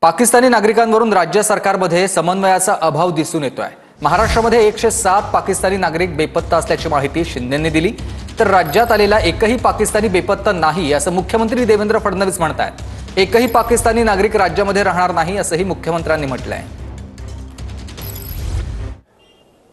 पाकिस्तानी नागरिकांवरून राज्य सरकारमध्ये समन्वयाचा अभाव दिसून येतोय। महाराष्ट्रामध्ये 107 पाकिस्तानी नागरिक बेपत्ता असल्याची माहिती शिंदेंनी दिली, तर राज्यात आलेला एकही पाकिस्तानी बेपत्ता नाही असं मुख्यमंत्री देवेंद्र फडणवीस म्हणतात। एकही पाकिस्तानी नागरिक राज्यामध्ये राहणार नाही असंही मुख्यमंत्र्यांनी म्हटलंय।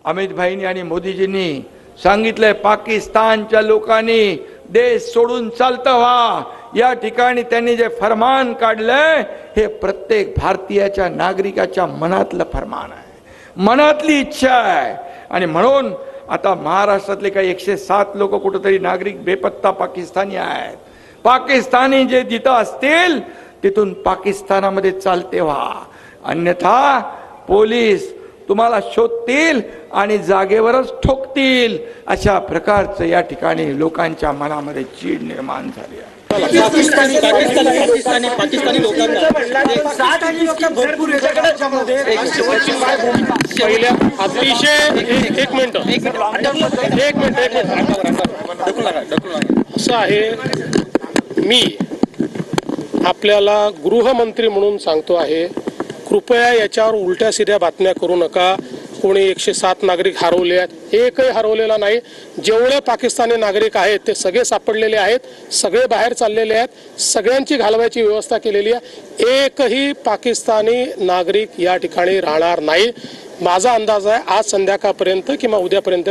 अमित भाईंनी आणि मोदीजींनी सांगितलंय, पाकिस्तानच्या लोकांनी देश सोडून चालतं व्हा। या ठिकाणी त्यांनी जे फरमान काढलंय हे प्रत्येक भारतीयाच्या नागरिकाच्या मनातलं फरमान आहे, मनातली इच्छा आहे। आणि म्हणून आता महाराष्ट्रातले काही 107 लोक कुठेतरी नागरिक बेपत्ता पाकिस्तानी आहेत। पाकिस्तानी जे जिथं असतील तिथून पाकिस्तानामध्ये चालते व्हा, अन्यथा पोलीस तुम्हाला शोधतील आणि जागेवरच ठोकतील। अशा प्रकारचं या ठिकाणी लोकांच्या मनामध्ये चीड निर्माण झाली आहे। पाकिस्तानी लोकांना अतिशय एक मिनिट असं आहे, मी आपल्याला गृहमंत्री म्हणून सांगतो आहे, कृपया याच्यावर उलट्या सिध्या बातम्या करू नका। कोणी 107 नागरिक हरवले आहेत, एकही हरवलेला नाही। जेवढे पाकिस्तानी नागरिक आहेत ते सगळे सापडलेले आहेत, सगळे बाहेर चाललेले आहेत, सगळ्यांची घालवायची व्यवस्था केलेली आहे। एकही पाकिस्तानी नागरिक या ठिकाणी राहणार नाही। माझा अंदाज आहे आज संध्याकाळपर्यंत किंवा उद्यापर्यंत